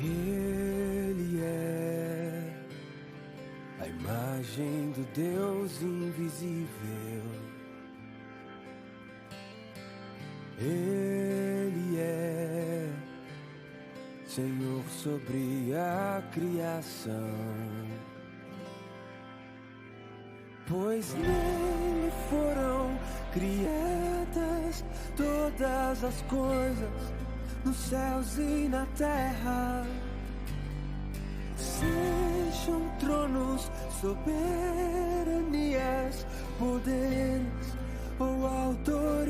Ele é a imagem do Deus invisível. Ele é Senhor sobre a criação, pois nele foram criadas todas as coisas, nos céus e na terra. Sejam tronos, soberanias, poderes ou autoridade,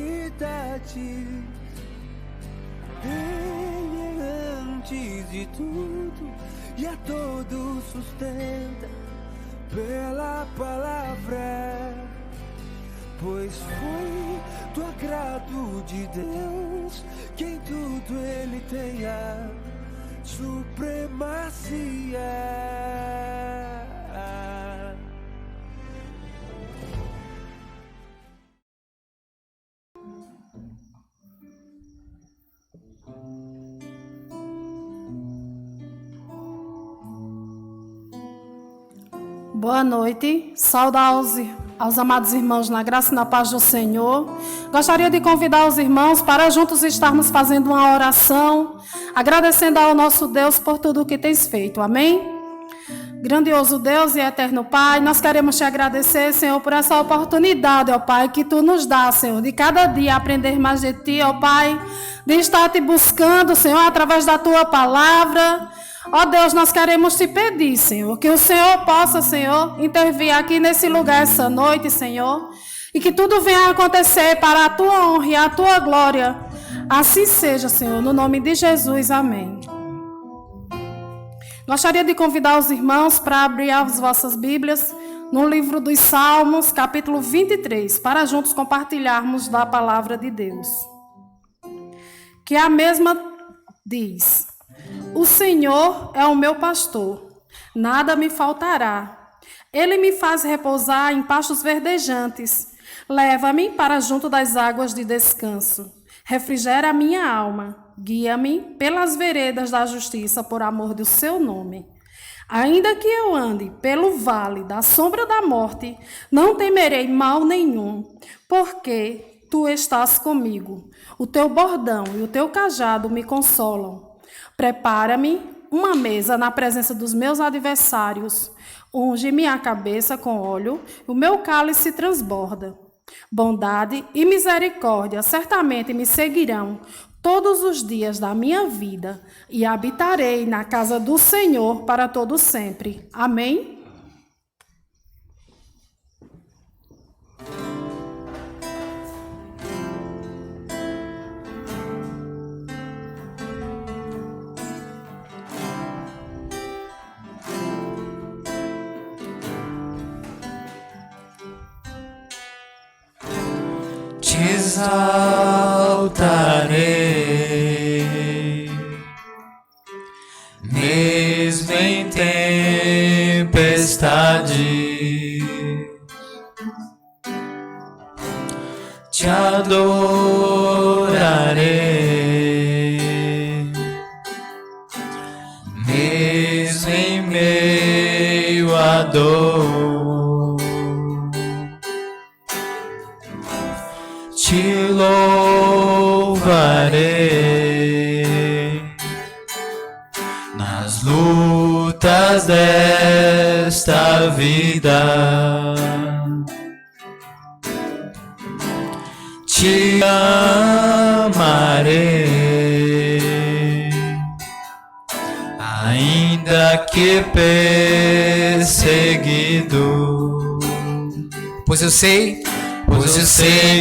Ele é antes de tudo e a todos sustenta pela palavra, pois foi do agrado de Deus que em tudo Ele tenha supremacia. Boa noite, saúde aos amados irmãos na graça e na paz do Senhor. Gostaria de convidar os irmãos para juntos estarmos fazendo uma oração, agradecendo ao nosso Deus por tudo o que tens feito, amém? Grandioso Deus e eterno Pai, nós queremos te agradecer, Senhor, por essa oportunidade, ó Pai, que tu nos dá, Senhor, de cada dia aprender mais de ti, ó Pai, de estar te buscando, Senhor, através da tua palavra. Ó Deus, nós queremos te pedir, Senhor, que o Senhor possa, Senhor, intervir aqui nesse lugar essa noite, Senhor, e que tudo venha acontecer para a tua honra e a tua glória. Assim seja, Senhor, no nome de Jesus, amém. Gostaria de convidar os irmãos para abrir as vossas Bíblias no livro dos Salmos, capítulo 23, para juntos compartilharmos da palavra de Deus. Que a mesma diz: o Senhor é o meu pastor, nada me faltará. Ele me faz repousar em pastos verdejantes, leva-me para junto das águas de descanso, refrigera a minha alma, guia-me pelas veredas da justiça por amor do seu nome. Ainda que eu ande pelo vale da sombra da morte, não temerei mal nenhum, porque tu estás comigo. O teu bordão e o teu cajado me consolam. Prepara-me uma mesa na presença dos meus adversários. Unge minha cabeça com óleo, o meu cálice transborda. Bondade e misericórdia certamente me seguirão todos os dias da minha vida, e habitarei na casa do Senhor para todo sempre. Amém? Te exaltarei, mesmo em tempestade, te adorarei, mesmo em meio à dor. Te louvarei nas lutas desta vida. Te amarei, ainda que perseguido, pois eu sei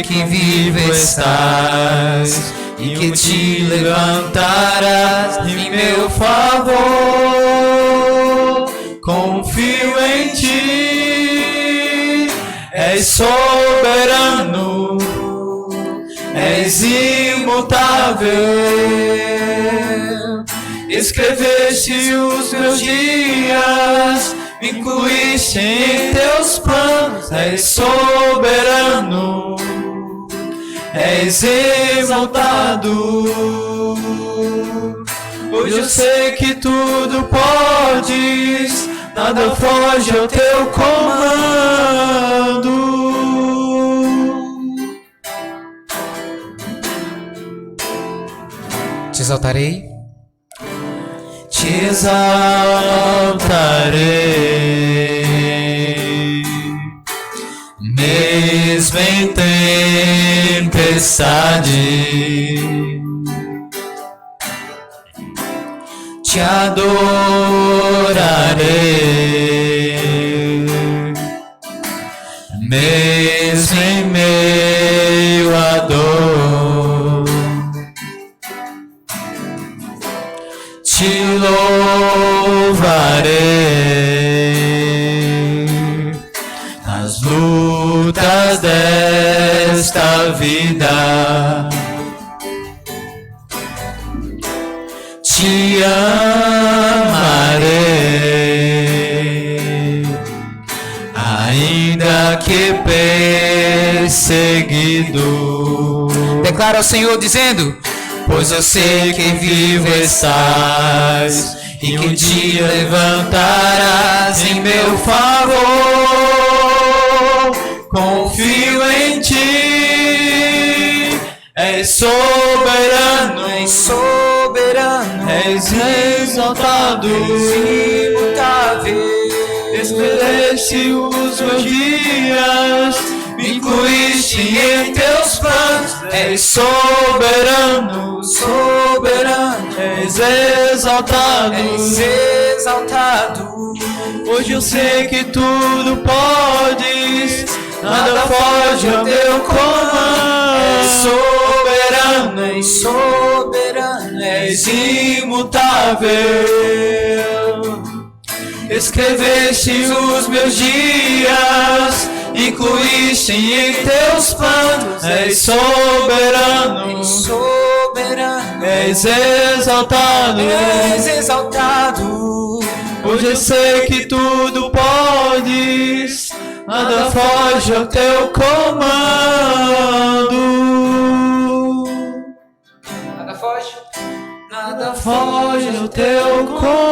que vivo estás e que te levantarás em meu favor. Confio em ti, és soberano, és imutável. Escreveste os meus dias, me incluíste em teus planos. És soberano, és exaltado. Hoje eu sei que tudo podes, nada foge ao teu comando. Te exaltarei, te exaltarei, mesmo em tempestade. Te adorarei, mesmo em meio à dor. Te louvarei nas lutas desta vida. Te amarei, ainda que perseguido. declara ao Senhor dizendo: Pois eu sei que vivo estás, e que um dia levantarás em meu favor. Confio em ti, és soberano, és exaltado, imutável. Escolheste os meus dias, me incluíste em teus planos. És soberano, és exaltado, Hoje eu sei que tudo podes, nada foge ao teu comando. És soberano, és imutável. Escreveste os meus dias, incluíste em teus planos. És soberano, és exaltado, Hoje eu sei que tudo podes, nada foge ao teu comando. Nada foge ao teu comando.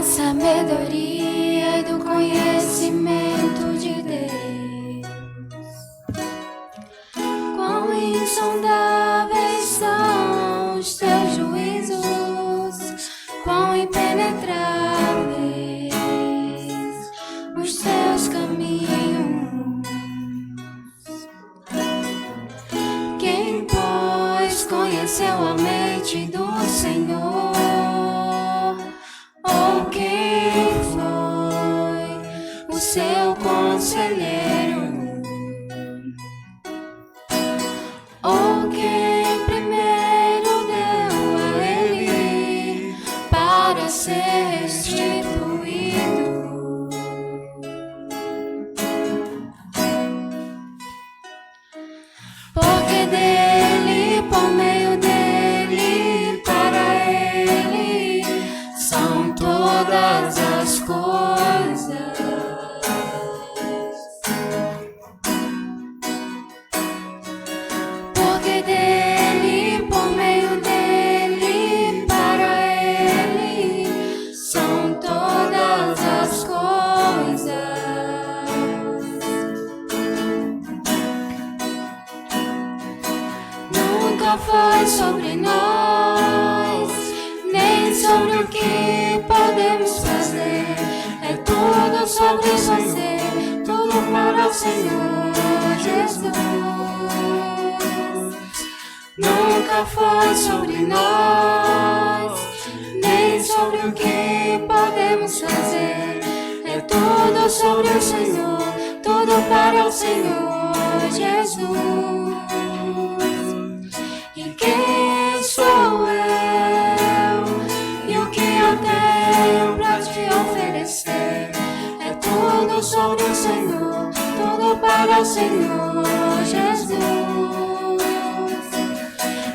Sabedoria e do conhecimento de Deus. Quão insondáveis são os teus juízos, quão impenetráveis os teus caminhos. Quem, pois, conheceu a mente do Senhor? Ou quem foi o seu conselheiro? Ou quem primeiro deu a ele para ser restituído? Porque dele, por meio dele, para ele são todas as coisas. Porque dele, por meio dele, para ele são todas as coisas. Nunca foi sobre nós, nem sobre o que podemos fazer. É tudo sobre você, tudo para o Senhor Jesus. Nunca foi sobre nós, nem sobre o que podemos fazer. É tudo sobre o Senhor, tudo para o Senhor Jesus. E quem sou eu? E o que eu tenho para te oferecer? É tudo sobre o Senhor, tudo para o Senhor Jesus.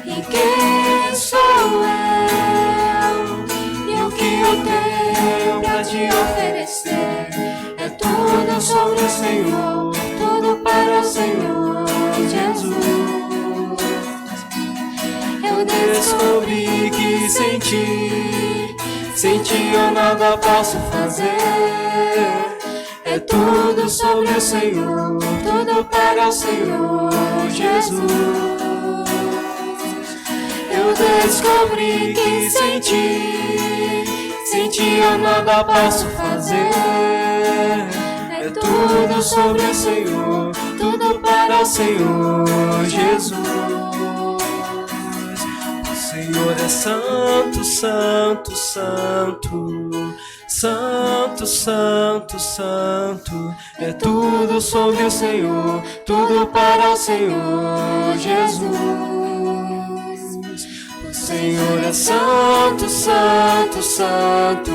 E quem sou eu? E o que eu tenho para te oferecer? É tudo sobre o Senhor, tudo para o Senhor Jesus. Eu descobri que sem ti eu nada posso fazer. É tudo sobre o Senhor, tudo para o Senhor Jesus. Eu descobri que sem ti eu nada posso fazer. É tudo sobre o Senhor, tudo para o Senhor Jesus. O Senhor é santo, santo, santo. Santo, santo, santo. É tudo sobre o Senhor, tudo para o Senhor Jesus. O Senhor é santo, santo, santo.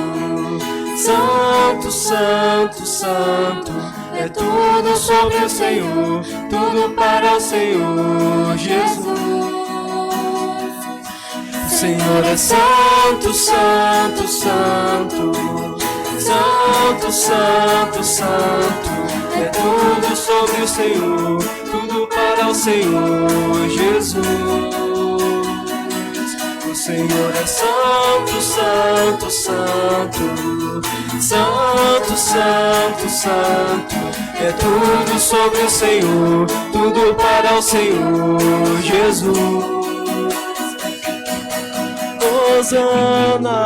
Santo, santo, santo. É tudo sobre o Senhor, tudo para o Senhor Jesus. O Senhor é santo, santo, santo. Santo, santo, santo. É tudo sobre o Senhor, tudo para o Senhor Jesus. O Senhor é santo, santo, santo. Santo, santo, santo. É tudo sobre o Senhor, tudo para o Senhor Jesus. Hosana,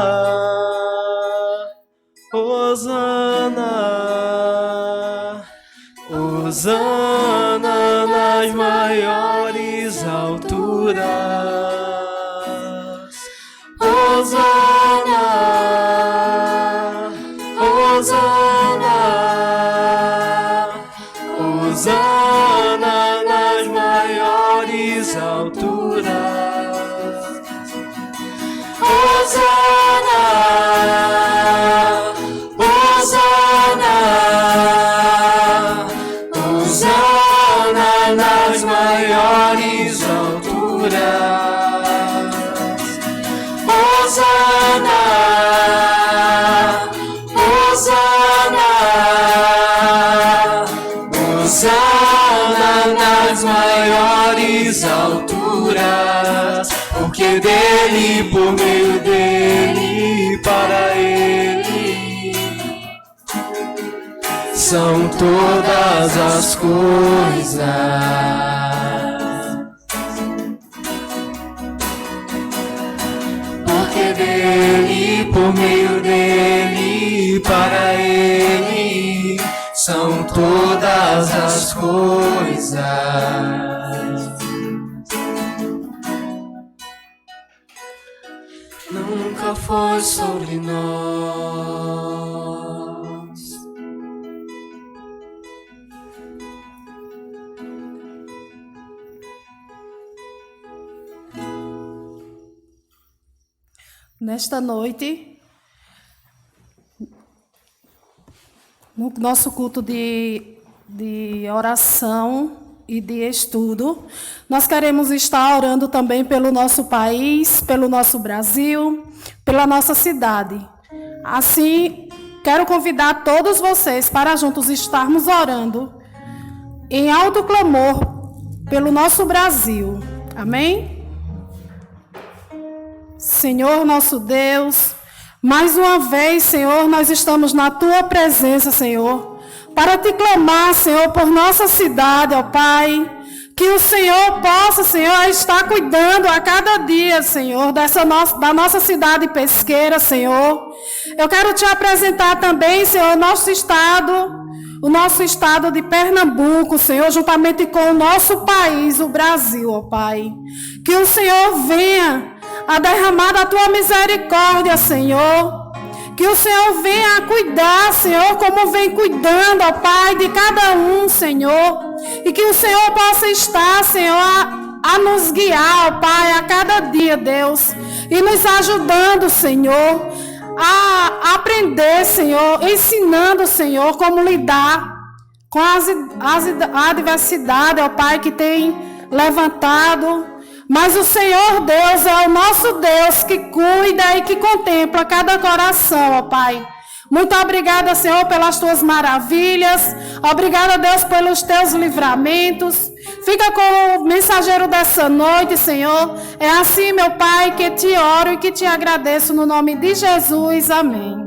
Hosana, Hosana nas maiores alturas. Hosana, Hosana, Hosana nas maiores alturas. Hosana, Hosana, Hosana nas maiores alturas. Hosana, Hosana, Hosana nas maiores alturas. Porque dele, por meio dele, para ele são todas as coisas. Porque dele, por meio dele, para ele são todas as coisas. Nunca foi sobre nós. Nesta noite, no nosso culto de oração e de estudo, nós queremos estar orando também pelo nosso país, pelo nosso Brasil, pela nossa cidade. Assim, quero convidar todos vocês para juntos estarmos orando em alto clamor pelo nosso Brasil. Amém? Senhor nosso Deus, mais uma vez, Senhor, nós estamos na Tua presença, Senhor, para Te clamar, Senhor, por nossa cidade, ó Pai. Que o Senhor possa, Senhor, estar cuidando a cada dia, Senhor, da nossa cidade pesqueira, Senhor. Eu quero te apresentar também, Senhor, o nosso estado de Pernambuco, Senhor, juntamente com o nosso país, o Brasil, ó Pai. Que o Senhor venha a derramar da tua misericórdia, Senhor. Que o Senhor venha a cuidar, Senhor, como vem cuidando, ó Pai, de cada um, Senhor. E que o Senhor possa estar, Senhor, a nos guiar, ó Pai, a cada dia, Deus. E nos ajudando, Senhor, a aprender, Senhor, ensinando, Senhor, como lidar com a adversidade, ó Pai, que tem levantado. Mas o Senhor Deus é o nosso Deus que cuida e que contempla cada coração, ó Pai. Muito obrigada, Senhor, pelas tuas maravilhas. Obrigada, Deus, pelos teus livramentos. Fica com o mensageiro dessa noite, Senhor. É assim, meu Pai, que te oro e que te agradeço no nome de Jesus. Amém.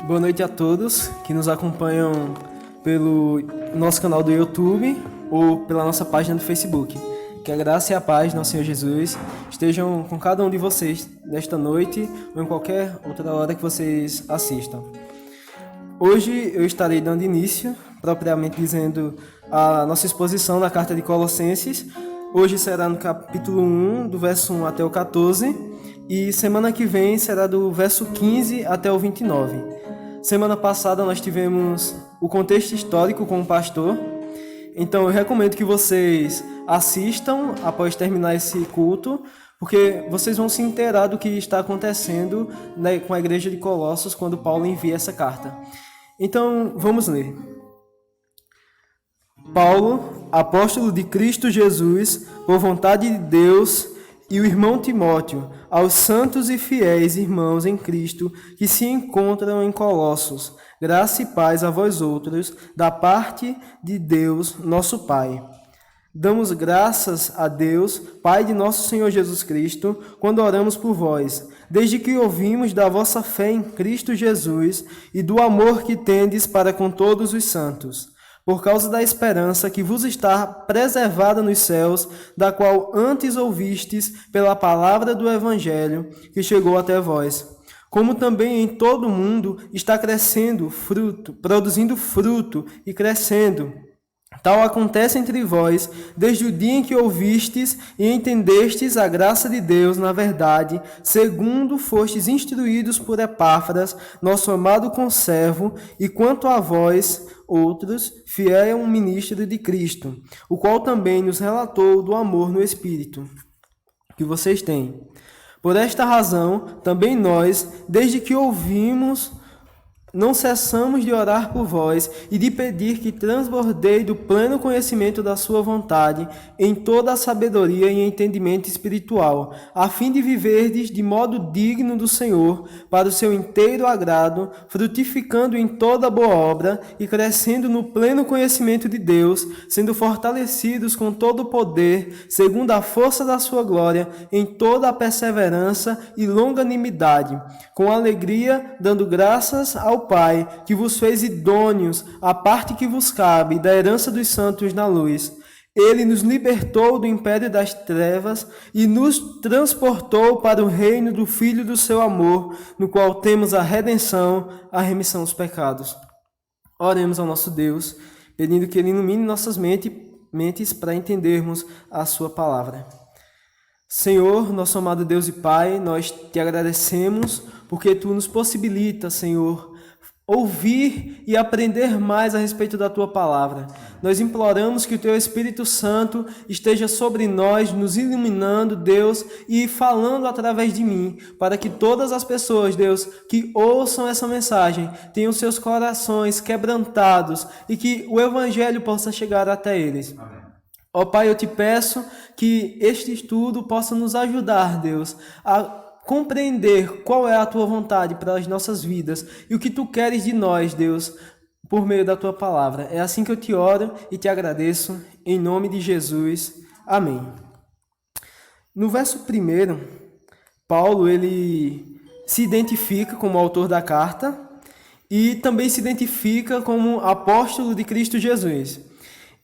Boa noite a todos que nos acompanham pelo nosso canal do YouTube ou pela nossa página do Facebook. Que a graça e a paz do nosso Senhor Jesus estejam com cada um de vocês nesta noite ou em qualquer outra hora que vocês assistam. Hoje eu estarei dando início, propriamente dizendo, a nossa exposição na Carta de Colossenses. Hoje será no capítulo 1, do verso 1 até o 14, e semana que vem será do verso 15 até o 29. Semana passada nós tivemos o contexto histórico com o pastor, então eu recomendo que vocês assistam após terminar esse culto, porque vocês vão se inteirar do que está acontecendo, né, com a igreja de Colossos quando Paulo envia essa carta. Então vamos ler. Paulo, apóstolo de Cristo Jesus, por vontade de Deus, e o irmão Timóteo, aos santos e fiéis irmãos em Cristo que se encontram em Colossos, graça e paz a vós outros, da parte de Deus, nosso Pai. Damos graças a Deus, Pai de nosso Senhor Jesus Cristo, quando oramos por vós, desde que ouvimos da vossa fé em Cristo Jesus e do amor que tendes para com todos os santos, por causa da esperança que vos está preservada nos céus, da qual antes ouvistes pela palavra do Evangelho que chegou até vós. Como também em todo o mundo está crescendo fruto, produzindo fruto e crescendo. Tal acontece entre vós, desde o dia em que ouvistes e entendestes a graça de Deus na verdade, segundo fostes instruídos por Epáfras, nosso amado conservo, e quanto a vós, outros, fiel ministro de Cristo, o qual também nos relatou do amor no Espírito que vocês têm. Por esta razão, também nós, desde que ouvimos, não cessamos de orar por vós e de pedir que transbordei do pleno conhecimento da sua vontade em toda a sabedoria e entendimento espiritual, a fim de viverdes de modo digno do Senhor, para o seu inteiro agrado, frutificando em toda boa obra e crescendo no pleno conhecimento de Deus, sendo fortalecidos com todo o poder, segundo a força da sua glória, em toda a perseverança e longanimidade, com alegria, dando graças ao Pai, que vos fez idôneos à parte que vos cabe da herança dos santos na luz. Ele nos libertou do império das trevas e nos transportou para o reino do Filho do seu amor, no qual temos a redenção, a remissão dos pecados. Oremos ao nosso Deus, pedindo que Ele ilumine nossas mentes para entendermos a sua palavra. Senhor, nosso amado Deus e Pai, nós te agradecemos porque Tu nos possibilita, Senhor, ouvir e aprender mais a respeito da Tua palavra. Nós imploramos que o Teu Espírito Santo esteja sobre nós, nos iluminando, Deus, e falando através de mim, para que todas as pessoas, Deus, que ouçam essa mensagem, tenham seus corações quebrantados e que o Evangelho possa chegar até eles. Amém. Ó Pai, eu te peço que este estudo possa nos ajudar, Deus, a compreender qual é a Tua vontade para as nossas vidas e o que Tu queres de nós, Deus, por meio da Tua palavra. É assim que eu te oro e te agradeço, em nome de Jesus. Amém. No verso 1, Paulo ele se identifica como autor da carta e também se identifica como apóstolo de Cristo Jesus.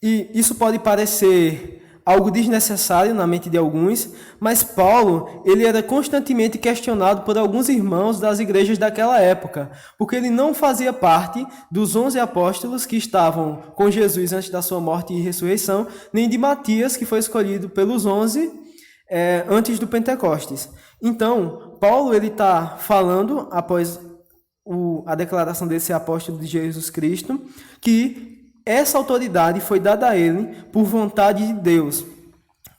E isso pode parecer algo desnecessário na mente de alguns, mas Paulo ele era constantemente questionado por alguns irmãos das igrejas daquela época, porque ele não fazia parte dos 11 apóstolos que estavam com Jesus antes da sua morte e ressurreição, nem de Matias, que foi escolhido pelos 11 antes do Pentecostes. Então, Paulo ele está falando, após a declaração dele ser apóstolo de Jesus Cristo, que essa autoridade foi dada a ele por vontade de Deus.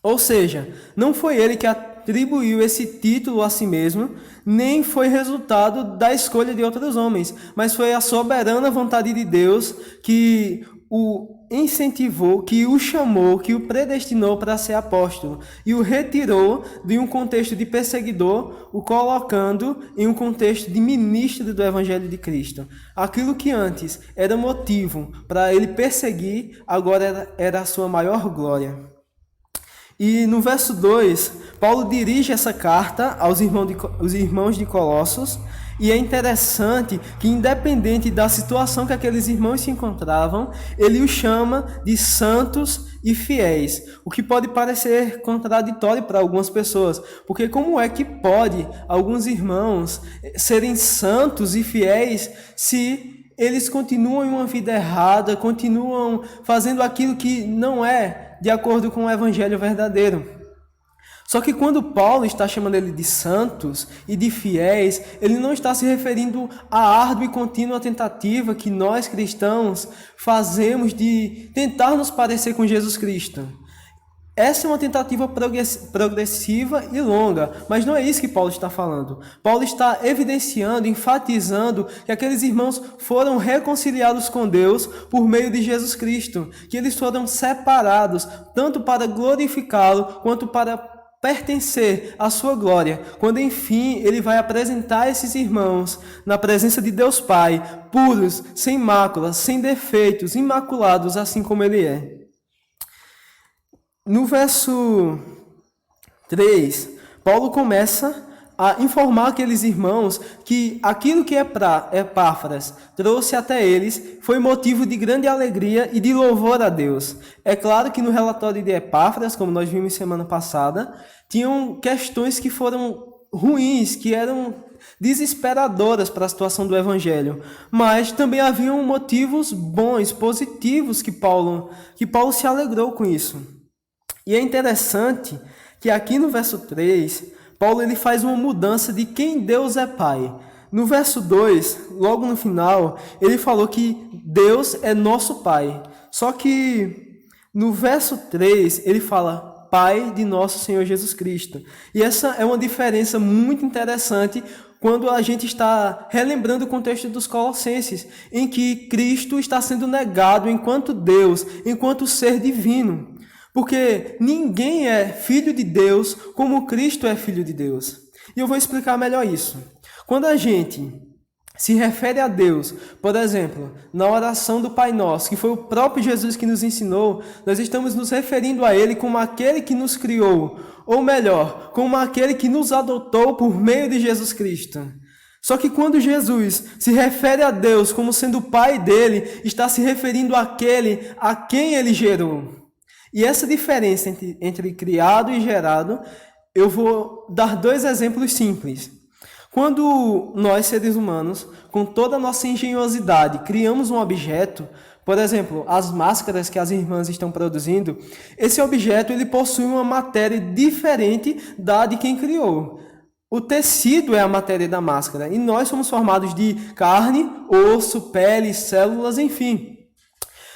Ou seja, não foi ele que atribuiu esse título a si mesmo, nem foi resultado da escolha de outros homens, mas foi a soberana vontade de Deus que o incentivou, que o chamou, que o predestinou para ser apóstolo e o retirou de um contexto de perseguidor, o colocando em um contexto de ministro do Evangelho de Cristo. Aquilo que antes era motivo para ele perseguir, agora era a sua maior glória. E no verso 2, Paulo dirige essa carta aos irmãos de Colossos, e é interessante que, independente da situação que aqueles irmãos se encontravam, ele os chama de santos e fiéis, o que pode parecer contraditório para algumas pessoas, porque como é que pode alguns irmãos serem santos e fiéis se eles continuam em uma vida errada, continuam fazendo aquilo que não é de acordo com o evangelho verdadeiro? Só que quando Paulo está chamando ele de santos e de fiéis, ele não está se referindo à árdua e contínua tentativa que nós cristãos fazemos de tentar nos parecer com Jesus Cristo. Essa é uma tentativa progressiva e longa, mas não é isso que Paulo está falando. Paulo está evidenciando, enfatizando que aqueles irmãos foram reconciliados com Deus por meio de Jesus Cristo, que eles foram separados tanto para glorificá-lo quanto para pertencer à sua glória, quando enfim ele vai apresentar esses irmãos na presença de Deus Pai, puros, sem máculas, sem defeitos, imaculados, assim como ele é. No verso 3, Paulo começa a informar aqueles irmãos que aquilo que Epáfras trouxe até eles foi motivo de grande alegria e de louvor a Deus. É claro que no relatório de Epáfras, como nós vimos semana passada, tinham questões que foram ruins, que eram desesperadoras para a situação do Evangelho, mas também haviam motivos bons, positivos que Paulo se alegrou com isso. E é interessante que aqui no verso 3, Paulo ele faz uma mudança de quem Deus é Pai. No verso 2, logo no final, ele falou que Deus é nosso Pai. Só que no verso 3, ele fala Pai de nosso Senhor Jesus Cristo. E essa é uma diferença muito interessante quando a gente está relembrando o contexto dos Colossenses, em que Cristo está sendo negado enquanto Deus, enquanto ser divino. Porque ninguém é filho de Deus como Cristo é filho de Deus. E eu vou explicar melhor isso. Quando a gente se refere a Deus, por exemplo, na oração do Pai Nosso, que foi o próprio Jesus que nos ensinou, nós estamos nos referindo a Ele como aquele que nos criou, ou melhor, como aquele que nos adotou por meio de Jesus Cristo. Só que quando Jesus se refere a Deus como sendo o Pai dele, está se referindo àquele a quem Ele gerou. E essa diferença entre criado e gerado, eu vou dar 2 exemplos simples. Quando nós, seres humanos, com toda a nossa engenhosidade, criamos um objeto, por exemplo, as máscaras que as irmãs estão produzindo, esse objeto ele possui uma matéria diferente da de quem criou. O tecido é a matéria da máscara, e nós somos formados de carne, osso, pele, células, enfim.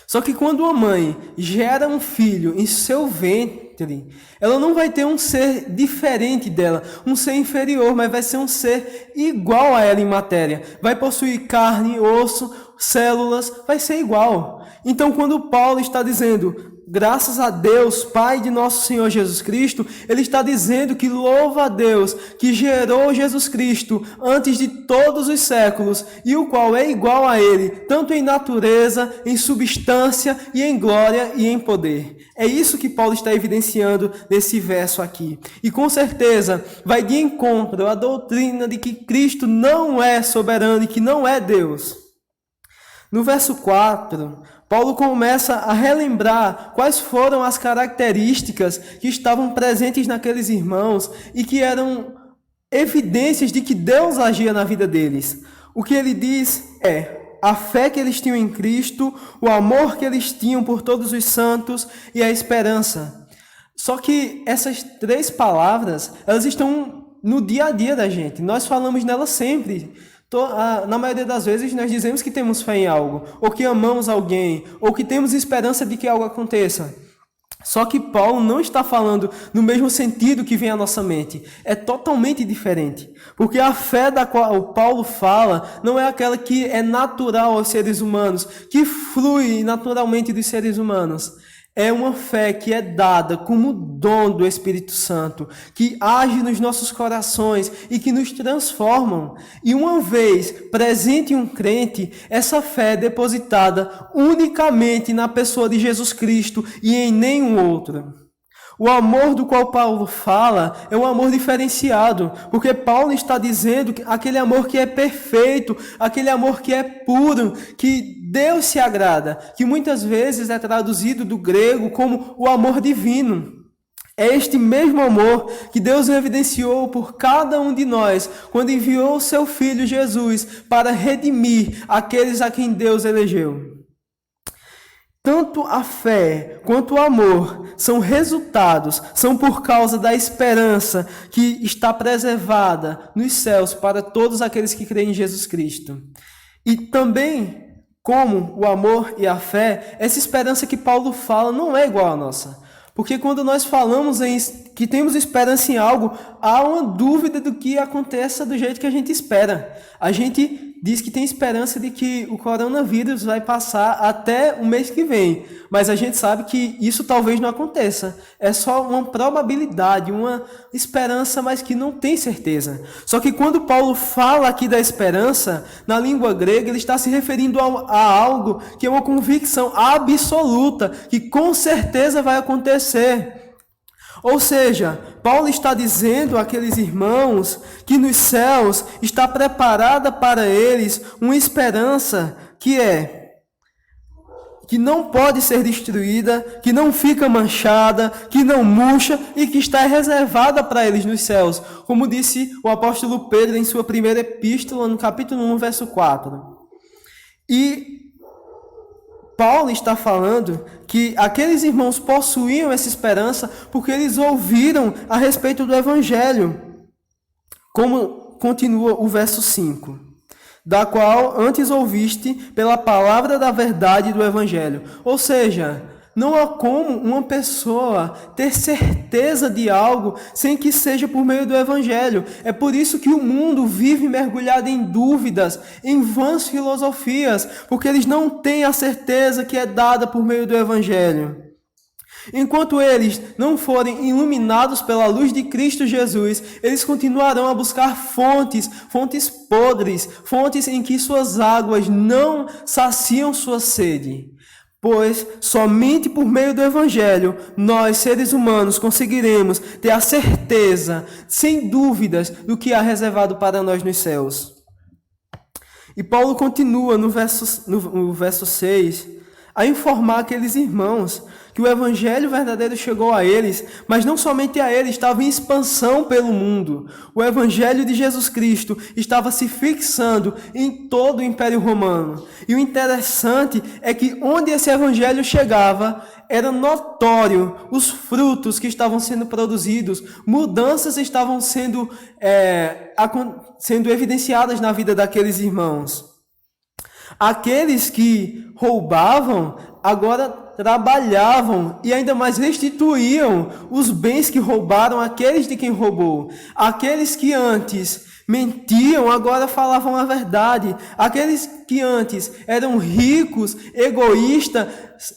Só que quando uma mãe gera um filho em seu ventre, ela não vai ter um ser diferente dela, um ser inferior, mas vai ser um ser igual a ela em matéria. Vai possuir carne, osso, células, vai ser igual. Então, quando Paulo está dizendo graças a Deus, Pai de nosso Senhor Jesus Cristo, ele está dizendo que louva a Deus, que gerou Jesus Cristo antes de todos os séculos, e o qual é igual a ele, tanto em natureza, em substância, e em glória e em poder. É isso que Paulo está evidenciando nesse verso aqui. E com certeza vai de encontro à doutrina de que Cristo não é soberano e que não é Deus. No verso 4, Paulo começa a relembrar quais foram as características que estavam presentes naqueles irmãos e que eram evidências de que Deus agia na vida deles. O que ele diz é a fé que eles tinham em Cristo, o amor que eles tinham por todos os santos e a esperança. Só que essas 3 palavras, elas estão no dia a dia da gente. Nós falamos nelas sempre. Na maioria das vezes nós dizemos que temos fé em algo, ou que amamos alguém, ou que temos esperança de que algo aconteça. Só que Paulo não está falando no mesmo sentido que vem à nossa mente. É totalmente diferente. Porque a fé da qual Paulo fala não é aquela que é natural aos seres humanos, que flui naturalmente dos seres humanos. É uma fé que é dada como dom do Espírito Santo, que age nos nossos corações e que nos transformam. E uma vez presente em um crente, essa fé é depositada unicamente na pessoa de Jesus Cristo e em nenhum outro. O amor do qual Paulo fala é um amor diferenciado, porque Paulo está dizendo que aquele amor que é perfeito, aquele amor que é puro, que Deus se agrada, que muitas vezes é traduzido do grego como o amor divino. É este mesmo amor que Deus evidenciou por cada um de nós quando enviou o seu Filho Jesus para redimir aqueles a quem Deus elegeu. Tanto a fé quanto o amor são resultados, são por causa da esperança que está preservada nos céus para todos aqueles que creem em Jesus Cristo. E também, como o amor e a fé, essa esperança que Paulo fala não é igual à nossa. Porque quando nós falamos que temos esperança em algo, há uma dúvida do que aconteça do jeito que a gente espera. A gente diz que tem esperança de que o coronavírus vai passar até o mês que vem, mas a gente sabe que isso talvez não aconteça. É só uma probabilidade, uma esperança, mas que não tem certeza. Só que quando Paulo fala aqui da esperança, na língua grega, ele está se referindo a algo que é uma convicção absoluta, que com certeza vai acontecer. Ou seja, Paulo está dizendo àqueles irmãos que nos céus está preparada para eles uma esperança que não pode ser destruída, que não fica manchada, que não murcha e que está reservada para eles nos céus, como disse o apóstolo Pedro em sua primeira epístola, no capítulo 1, verso 4. E Paulo está falando que aqueles irmãos possuíam essa esperança porque eles ouviram a respeito do Evangelho. Como continua o verso 5. Da qual antes ouviste pela palavra da verdade do Evangelho. Ou seja, não há como uma pessoa ter certeza de algo sem que seja por meio do Evangelho. É por isso que o mundo vive mergulhado em dúvidas, em vãs filosofias, porque eles não têm a certeza que é dada por meio do Evangelho. Enquanto eles não forem iluminados pela luz de Cristo Jesus, eles continuarão a buscar fontes podres, fontes em que suas águas não saciam sua sede. Pois somente por meio do Evangelho, nós, seres humanos, conseguiremos ter a certeza, sem dúvidas, do que há reservado para nós nos céus. E Paulo continua no verso 6, a informar aqueles irmãos que o Evangelho verdadeiro chegou a eles, mas não somente a eles, estava em expansão pelo mundo. O Evangelho de Jesus Cristo estava se fixando em todo o Império Romano. E o interessante é que onde esse Evangelho chegava, era notório os frutos que estavam sendo produzidos, mudanças estavam sendo evidenciadas na vida daqueles irmãos. Aqueles que roubavam, agora trabalhavam e ainda mais restituíam os bens que roubaram àqueles de quem roubou. Aqueles que antes mentiam, agora falavam a verdade. Aqueles que antes eram ricos, egoístas,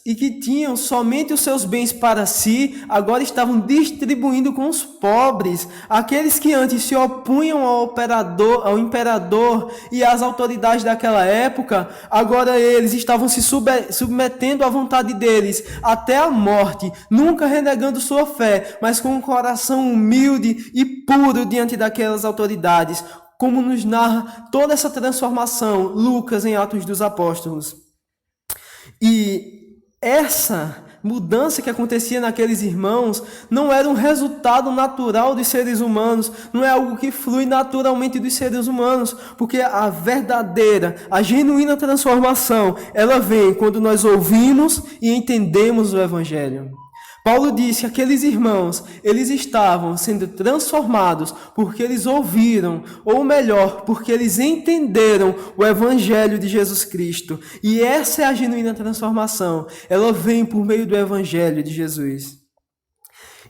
e que tinham somente os seus bens para si, agora estavam distribuindo com os pobres. Aqueles que antes se opunham ao imperador e às autoridades daquela época, agora eles estavam se submetendo à vontade deles até a morte, nunca renegando sua fé, mas com um coração humilde e puro diante daquelas autoridades, como nos narra toda essa transformação Lucas em Atos dos Apóstolos. E essa mudança que acontecia naqueles irmãos não era um resultado natural dos seres humanos, não é algo que flui naturalmente dos seres humanos, porque a verdadeira, a genuína transformação, ela vem quando nós ouvimos e entendemos o Evangelho. Paulo disse que aqueles irmãos, eles estavam sendo transformados porque eles ouviram, ou melhor, porque eles entenderam o Evangelho de Jesus Cristo. E essa é a genuína transformação. Ela vem por meio do Evangelho de Jesus.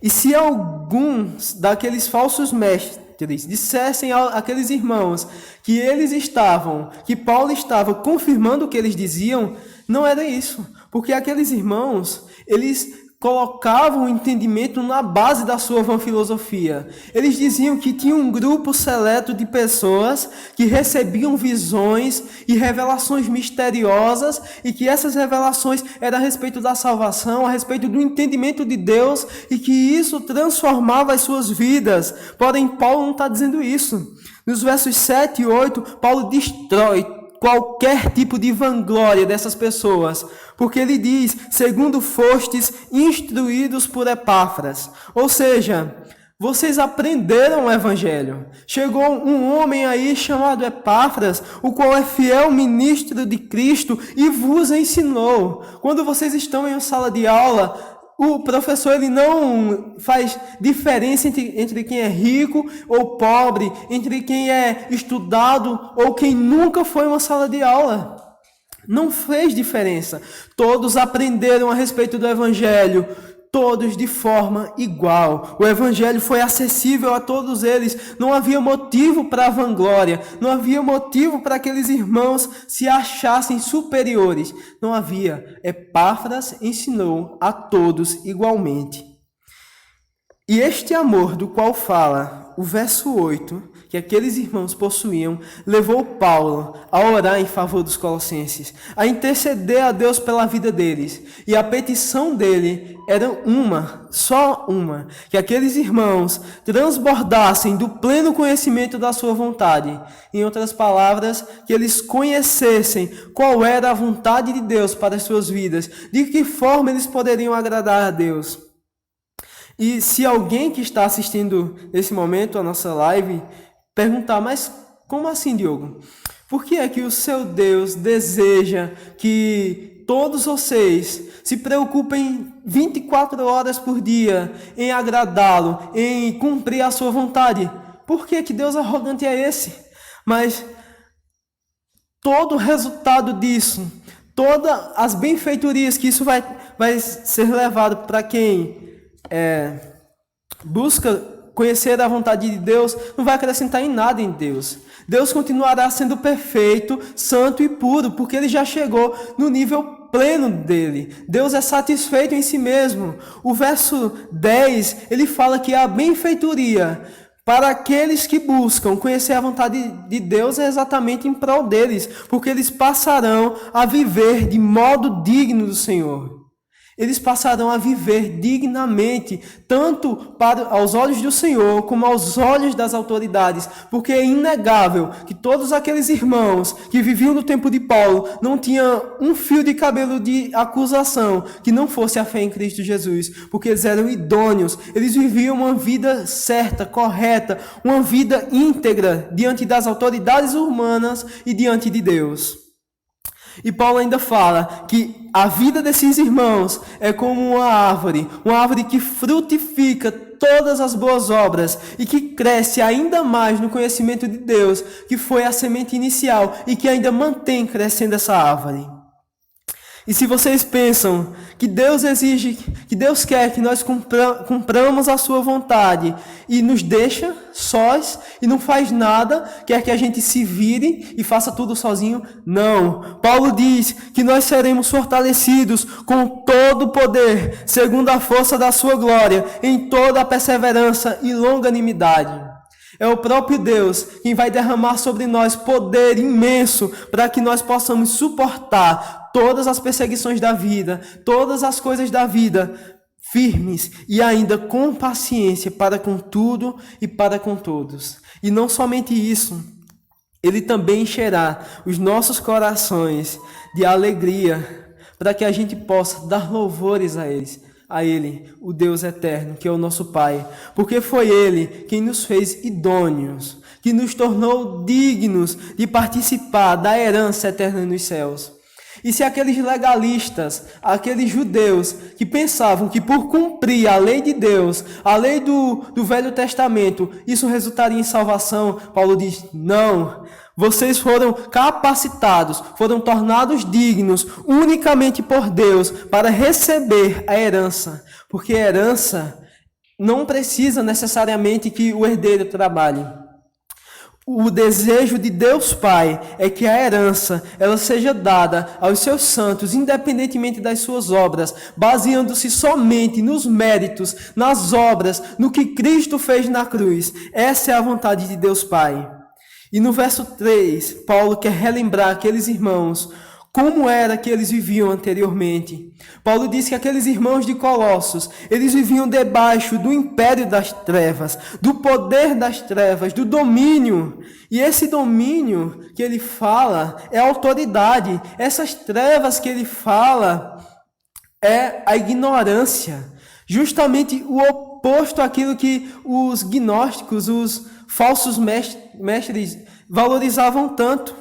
E se alguns daqueles falsos mestres dissessem àqueles irmãos que Paulo estava confirmando o que eles diziam, não era isso. Porque aqueles irmãos, eles colocavam o entendimento na base da sua vã filosofia. Eles diziam que tinha um grupo seleto de pessoas que recebiam visões e revelações misteriosas e que essas revelações eram a respeito da salvação, a respeito do entendimento de Deus e que isso transformava as suas vidas. Porém, Paulo não está dizendo isso. Nos versos 7 e 8, Paulo destrói qualquer tipo de vanglória dessas pessoas, porque ele diz, segundo fostes instruídos por Epáfras, ou seja, vocês aprenderam o Evangelho. Chegou um homem aí chamado Epáfras, o qual é fiel ministro de Cristo e vos ensinou. Quando vocês estão em uma sala de aula, o professor ele não faz diferença entre quem é rico ou pobre, entre quem é estudado ou quem nunca foi a uma sala de aula. Não fez diferença. Todos aprenderam a respeito do Evangelho, todos de forma igual. O Evangelho foi acessível a todos eles. Não havia motivo para a vanglória. Não havia motivo para aqueles irmãos se achassem superiores. Não havia. Epáfras ensinou a todos igualmente. E este amor do qual fala o verso 8, que aqueles irmãos possuíam, levou Paulo a orar em favor dos colossenses, a interceder a Deus pela vida deles. E a petição dele era só uma, que aqueles irmãos transbordassem do pleno conhecimento da sua vontade. Em outras palavras, que eles conhecessem qual era a vontade de Deus para as suas vidas, de que forma eles poderiam agradar a Deus. E se alguém que está assistindo nesse momento a nossa live perguntar, mas como assim, Diogo? Por que é que o seu Deus deseja que todos vocês se preocupem 24 horas por dia em agradá-lo, em cumprir a sua vontade? Por que Deus arrogante é esse? Mas todo o resultado disso, todas as benfeitorias que isso vai ser levado para quem busca conhecer a vontade de Deus, não vai acrescentar em nada em Deus. Deus continuará sendo perfeito, santo e puro, porque ele já chegou no nível pleno dele. Deus é satisfeito em si mesmo. O verso 10, ele fala que a benfeitoria para aqueles que buscam conhecer a vontade de Deus é exatamente em prol deles, porque eles passarão a viver de modo digno do Senhor. Eles passarão a viver dignamente, tanto aos olhos do Senhor, como aos olhos das autoridades, porque é inegável que todos aqueles irmãos que viviam no tempo de Paulo não tinham um fio de cabelo de acusação que não fosse a fé em Cristo Jesus, porque eles eram idôneos, eles viviam uma vida certa, correta, uma vida íntegra diante das autoridades humanas e diante de Deus. E Paulo ainda fala que a vida desses irmãos é como uma árvore que frutifica todas as boas obras e que cresce ainda mais no conhecimento de Deus, que foi a semente inicial e que ainda mantém crescendo essa árvore. E se vocês pensam que Deus exige, que Deus quer que nós cumpramos a sua vontade e nos deixa sós e não faz nada, quer que a gente se vire e faça tudo sozinho, não. Paulo diz que nós seremos fortalecidos com todo o poder, segundo a força da sua glória, em toda a perseverança e longanimidade. É o próprio Deus quem vai derramar sobre nós poder imenso para que nós possamos suportar todas as perseguições da vida, todas as coisas da vida, firmes e ainda com paciência para com tudo e para com todos. E não somente isso, Ele também encherá os nossos corações de alegria para que a gente possa dar louvores a Ele, o Deus eterno, que é o nosso Pai, porque foi Ele quem nos fez idôneos, que nos tornou dignos de participar da herança eterna nos céus. E se aqueles legalistas, aqueles judeus que pensavam que por cumprir a lei de Deus, a lei do Velho Testamento, isso resultaria em salvação, Paulo diz, não. Vocês foram capacitados, foram tornados dignos unicamente por Deus para receber a herança. Porque a herança não precisa necessariamente que o herdeiro trabalhe. O desejo de Deus Pai é que a herança ela seja dada aos seus santos, independentemente das suas obras, baseando-se somente nos méritos, nas obras, no que Cristo fez na cruz. Essa é a vontade de Deus Pai. E no verso 3, Paulo quer relembrar aqueles irmãos como era que eles viviam anteriormente. Paulo diz que aqueles irmãos de Colossos, eles viviam debaixo do império das trevas, do poder das trevas, do domínio. E esse domínio que ele fala é a autoridade. Essas trevas que ele fala é a ignorância. Justamente o oposto àquilo que os gnósticos, os falsos mestres valorizavam tanto.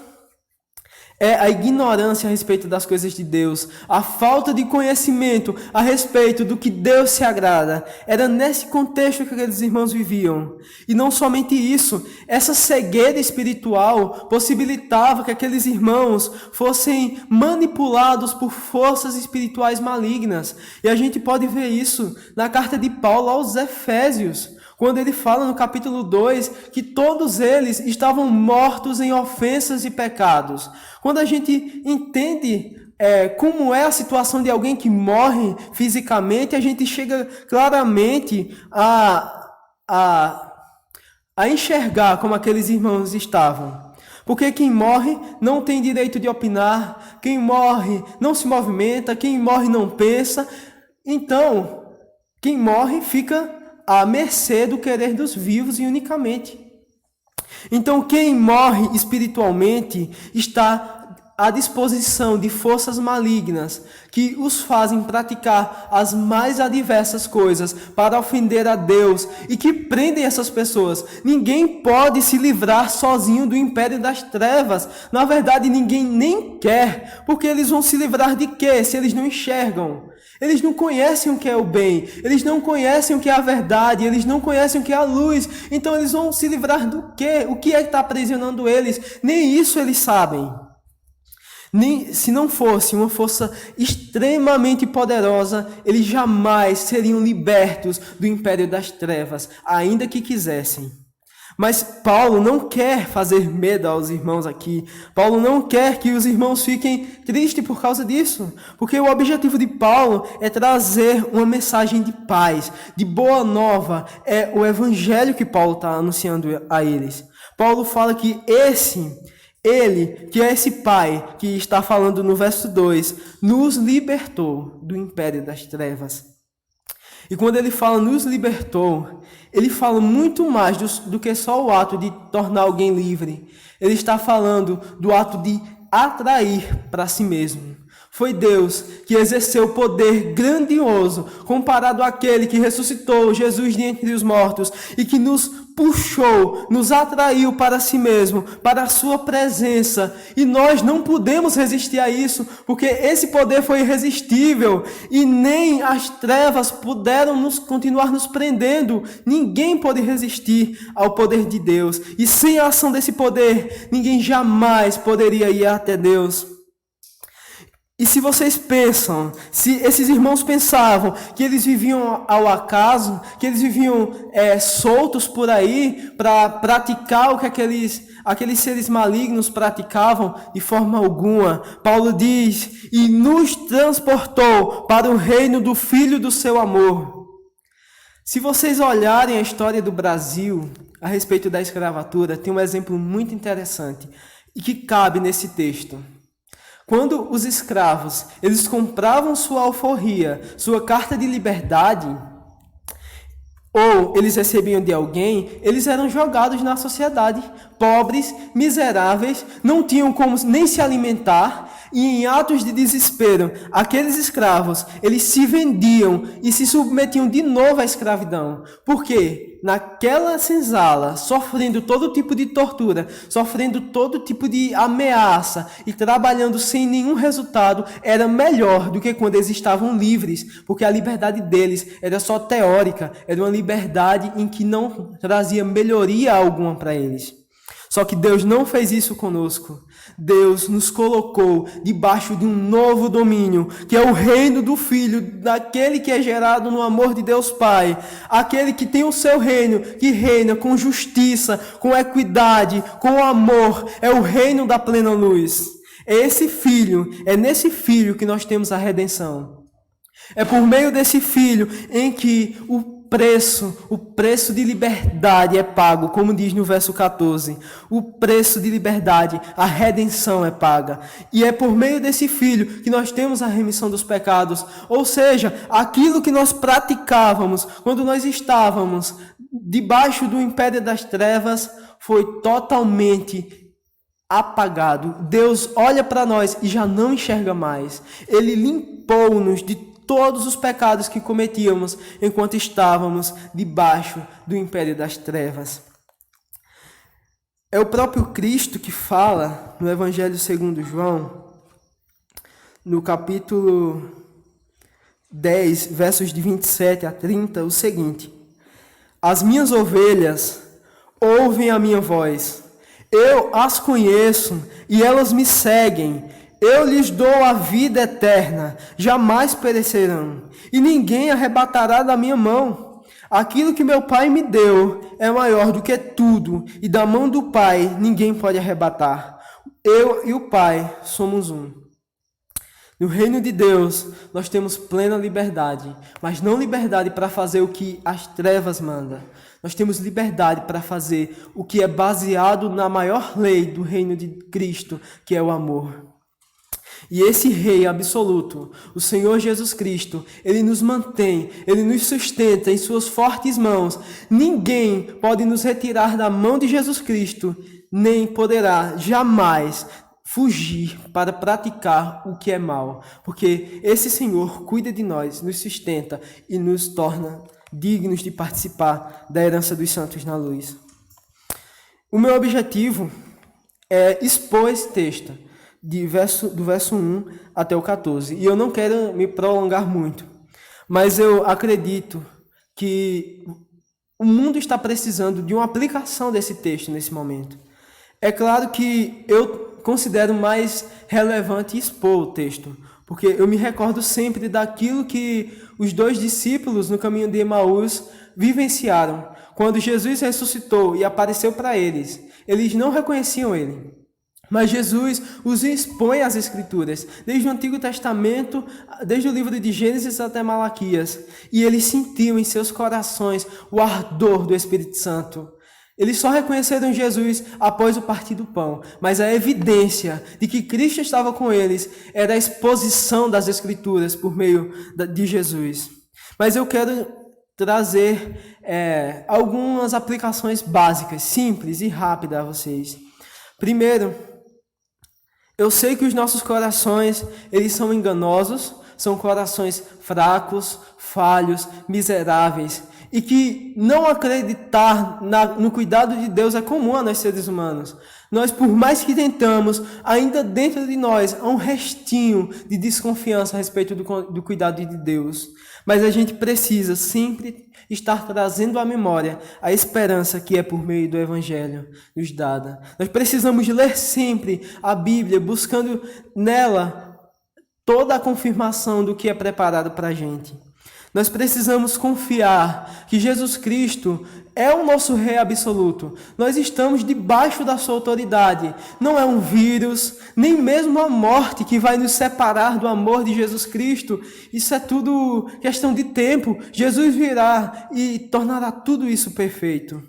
É a ignorância a respeito das coisas de Deus, a falta de conhecimento a respeito do que Deus se agrada. Era nesse contexto que aqueles irmãos viviam. E não somente isso, essa cegueira espiritual possibilitava que aqueles irmãos fossem manipulados por forças espirituais malignas. E a gente pode ver isso na carta de Paulo aos Efésios, quando ele fala no capítulo 2 que todos eles estavam mortos em ofensas e pecados. Quando a gente entende como é a situação de alguém que morre fisicamente, a gente chega claramente a enxergar como aqueles irmãos estavam. Porque quem morre não tem direito de opinar, quem morre não se movimenta, quem morre não pensa. Então, quem morre fica à mercê do querer dos vivos e unicamente. Então, quem morre espiritualmente está à disposição de forças malignas que os fazem praticar as mais adversas coisas para ofender a Deus e que prendem essas pessoas. Ninguém pode se livrar sozinho do império das trevas. Na verdade, ninguém nem quer, porque eles vão se livrar de quê se eles não enxergam? Eles não conhecem o que é o bem, eles não conhecem o que é a verdade, eles não conhecem o que é a luz. Então eles vão se livrar do quê? O que é que está aprisionando eles? Nem isso eles sabem. Nem, se não fosse uma força extremamente poderosa, eles jamais seriam libertos do império das trevas, ainda que quisessem. Mas Paulo não quer fazer medo aos irmãos aqui. Paulo não quer que os irmãos fiquem tristes por causa disso. Porque o objetivo de Paulo é trazer uma mensagem de paz, de boa nova. É o evangelho que Paulo está anunciando a eles. Paulo fala que ele, que é esse Pai que está falando no verso 2, nos libertou do império das trevas. E quando ele fala nos libertou, ele fala muito mais do que só o ato de tornar alguém livre. Ele está falando do ato de atrair para si mesmo. Foi Deus que exerceu poder grandioso comparado àquele que ressuscitou Jesus de entre os mortos e que nos puxou, nos atraiu para si mesmo, para a sua presença. E nós não podemos resistir a isso, porque esse poder foi irresistível e nem as trevas puderam continuar nos prendendo. Ninguém pode resistir ao poder de Deus. E sem a ação desse poder, ninguém jamais poderia ir até Deus. E se vocês pensam, se esses irmãos pensavam que eles viviam ao acaso, que eles viviam soltos por aí para praticar o que aqueles seres malignos praticavam, de forma alguma, Paulo diz, e nos transportou para o reino do Filho do seu amor. Se vocês olharem a história do Brasil a respeito da escravatura, tem um exemplo muito interessante e que cabe nesse texto. Quando os escravos, eles compravam sua alforria, sua carta de liberdade, ou eles recebiam de alguém, eles eram jogados na sociedade, pobres, miseráveis, não tinham como nem se alimentar, e em atos de desespero, aqueles escravos, eles se vendiam e se submetiam de novo à escravidão. Por quê? Naquela senzala, sofrendo todo tipo de tortura, sofrendo todo tipo de ameaça e trabalhando sem nenhum resultado, era melhor do que quando eles estavam livres, porque a liberdade deles era só teórica, era uma liberdade em que não trazia melhoria alguma para eles. Só que Deus não fez isso conosco. Deus nos colocou debaixo de um novo domínio, que é o reino do Filho, daquele que é gerado no amor de Deus Pai, aquele que tem o seu reino, que reina com justiça, com equidade, com amor, é o reino da plena luz. É nesse Filho que nós temos a redenção. É por meio desse Filho em que o preço de liberdade é pago, como diz no verso 14. O preço de liberdade, a redenção é paga. E é por meio desse Filho que nós temos a remissão dos pecados. Ou seja, aquilo que nós praticávamos quando nós estávamos debaixo do império das trevas foi totalmente apagado. Deus olha para nós e já não enxerga mais. Ele limpou-nos de todos os pecados que cometíamos enquanto estávamos debaixo do império das trevas. É o próprio Cristo que fala no Evangelho segundo João, no capítulo 10, versos de 27 a 30, o seguinte: as minhas ovelhas ouvem a minha voz, eu as conheço e elas me seguem. Eu lhes dou a vida eterna, jamais perecerão, e ninguém arrebatará da minha mão. Aquilo que meu Pai me deu é maior do que tudo, e da mão do Pai ninguém pode arrebatar. Eu e o Pai somos um. No reino de Deus, nós temos plena liberdade, mas não liberdade para fazer o que as trevas mandam. Nós temos liberdade para fazer o que é baseado na maior lei do reino de Cristo, que é o amor. E esse Rei absoluto, o Senhor Jesus Cristo, Ele nos mantém, Ele nos sustenta em suas fortes mãos. Ninguém pode nos retirar da mão de Jesus Cristo, nem poderá jamais fugir para praticar o que é mal. Porque esse Senhor cuida de nós, nos sustenta e nos torna dignos de participar da herança dos santos na luz. O meu objetivo é expor esse texto, do verso 1 até o 14. E eu não quero me prolongar muito, mas eu acredito que o mundo está precisando de uma aplicação desse texto nesse momento. É claro que eu considero mais relevante expor o texto, porque eu me recordo sempre daquilo que os dois discípulos no caminho de Emaús vivenciaram. Quando Jesus ressuscitou e apareceu para eles, eles não reconheciam ele. Mas Jesus os expõe às Escrituras, desde o Antigo Testamento, desde o livro de Gênesis até Malaquias. E eles sentiam em seus corações o ardor do Espírito Santo. Eles só reconheceram Jesus após o partir do pão. Mas a evidência de que Cristo estava com eles era a exposição das Escrituras por meio de Jesus. Mas eu quero trazer algumas aplicações básicas, simples e rápidas a vocês. Primeiro, eu sei que os nossos corações, eles são enganosos, são corações fracos, falhos, miseráveis, e que não acreditar no cuidado de Deus é comum a nós seres humanos. Nós, por mais que tentamos, ainda dentro de nós há um restinho de desconfiança a respeito do cuidado de Deus. Mas a gente precisa sempre estar trazendo à memória a esperança que é por meio do Evangelho nos dada. Nós precisamos ler sempre a Bíblia, buscando nela toda a confirmação do que é preparado para a gente. Nós precisamos confiar que Jesus Cristo é o nosso Rei absoluto. Nós estamos debaixo da sua autoridade. Não é um vírus, nem mesmo a morte que vai nos separar do amor de Jesus Cristo. Isso é tudo questão de tempo. Jesus virá e tornará tudo isso perfeito.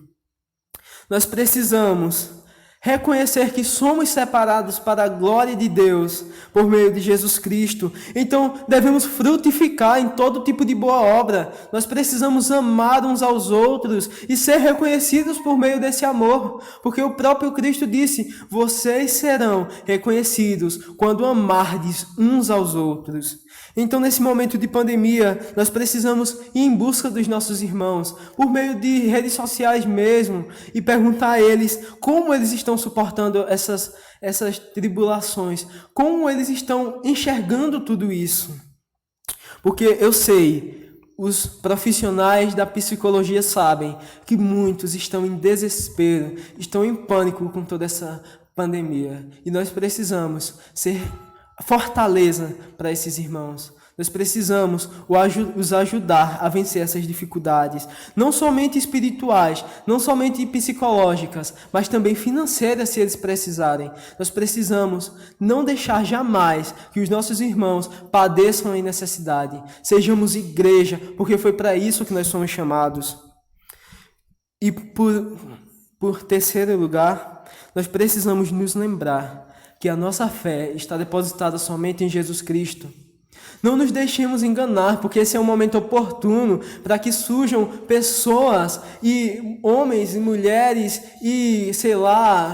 Nós precisamos reconhecer que somos separados para a glória de Deus por meio de Jesus Cristo. Então, devemos frutificar em todo tipo de boa obra. Nós precisamos amar uns aos outros e ser reconhecidos por meio desse amor. Porque o próprio Cristo disse: vocês serão reconhecidos quando amardes uns aos outros. Então, nesse momento de pandemia, nós precisamos ir em busca dos nossos irmãos, por meio de redes sociais mesmo, e perguntar a eles como eles estão suportando essas tribulações, como eles estão enxergando tudo isso. Porque eu sei, os profissionais da psicologia sabem que muitos estão em desespero, estão em pânico com toda essa pandemia. E nós precisamos ser fortaleza para esses irmãos. Nós precisamos os ajudar a vencer essas dificuldades, não somente espirituais, não somente psicológicas, mas também financeiras, se eles precisarem. Nós precisamos não deixar jamais que os nossos irmãos padeçam em necessidade. Sejamos igreja, porque foi para isso que nós somos chamados. E por terceiro lugar, nós precisamos nos lembrar que a nossa fé está depositada somente em Jesus Cristo. Não nos deixemos enganar, porque esse é um momento oportuno para que surjam pessoas e homens e mulheres e,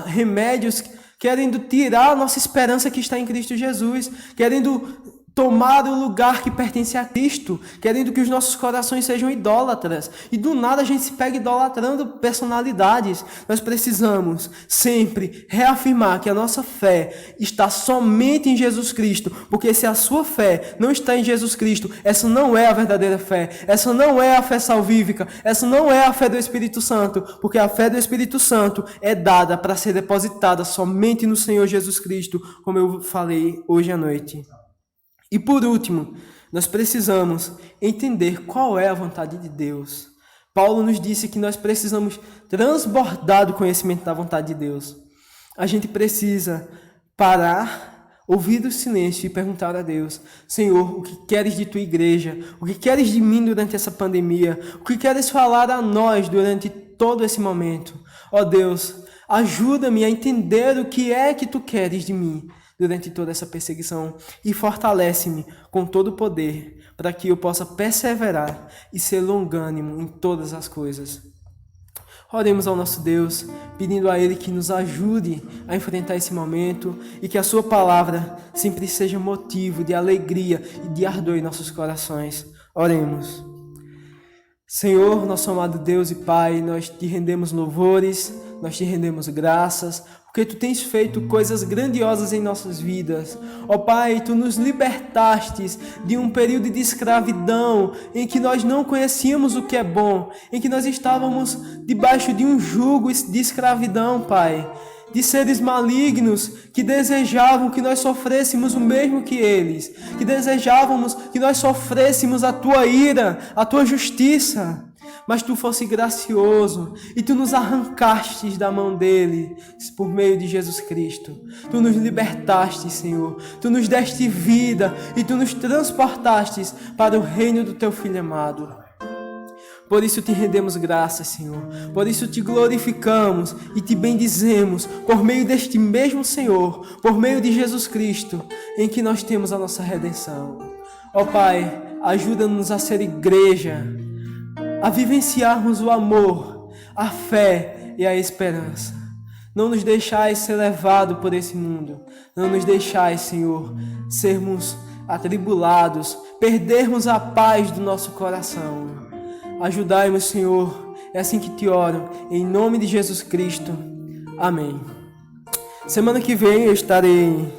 remédios querendo tirar a nossa esperança que está em Cristo Jesus, querendo tomar o lugar que pertence a Cristo, querendo que os nossos corações sejam idólatras. E do nada a gente se pega idolatrando personalidades. Nós precisamos sempre reafirmar que a nossa fé está somente em Jesus Cristo, porque se a sua fé não está em Jesus Cristo, essa não é a verdadeira fé, essa não é a fé salvífica, essa não é a fé do Espírito Santo, porque a fé do Espírito Santo é dada para ser depositada somente no Senhor Jesus Cristo, como eu falei hoje à noite. E por último, nós precisamos entender qual é a vontade de Deus. Paulo nos disse que nós precisamos transbordar do conhecimento da vontade de Deus. A gente precisa parar, ouvir o silêncio e perguntar a Deus: Senhor, o que queres de tua igreja? O que queres de mim durante essa pandemia? O que queres falar a nós durante todo esse momento? Ó Deus, ajuda-me a entender o que é que tu queres de mim durante toda essa perseguição e fortalece-me com todo o poder para que eu possa perseverar e ser longânimo em todas as coisas. Oremos ao nosso Deus, pedindo a Ele que nos ajude a enfrentar esse momento e que a Sua palavra sempre seja motivo de alegria e de ardor em nossos corações. Oremos. Senhor, nosso amado Deus e Pai, nós te rendemos louvores, nós te rendemos graças, porque tu tens feito coisas grandiosas em nossas vidas. Ó Pai, tu nos libertastes de um período de escravidão em que nós não conhecíamos o que é bom, em que nós estávamos debaixo de um jugo de escravidão, Pai, de seres malignos que desejavam que nós sofrêssemos o mesmo que eles, que desejávamos que nós sofrêssemos a tua ira, a tua justiça. Mas tu fosse gracioso e tu nos arrancastes da mão dele por meio de Jesus Cristo. Tu nos libertaste, Senhor. Tu nos deste vida e tu nos transportastes para o reino do teu Filho amado. Por isso te rendemos graças, Senhor. Por isso te glorificamos e te bendizemos por meio deste mesmo Senhor, por meio de Jesus Cristo, em que nós temos a nossa redenção. Ó Pai, ajuda-nos a ser igreja, a vivenciarmos o amor, a fé e a esperança. Não nos deixais ser levados por esse mundo. Não nos deixais, Senhor, sermos atribulados, perdermos a paz do nosso coração. Ajudai-nos, Senhor. É assim que te oro, em nome de Jesus Cristo. Amém. Semana que vem eu estarei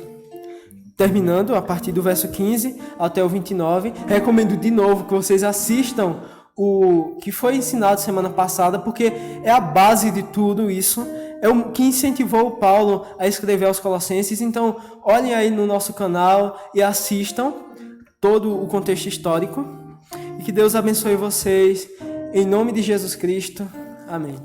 terminando a partir do verso 15 até o 29. Recomendo de novo que vocês assistam o que foi ensinado semana passada, porque é a base de tudo isso, é o que incentivou Paulo a escrever aos Colossenses. Então, olhem aí no nosso canal e assistam todo o contexto histórico. E que Deus abençoe vocês. Em nome de Jesus Cristo. Amém.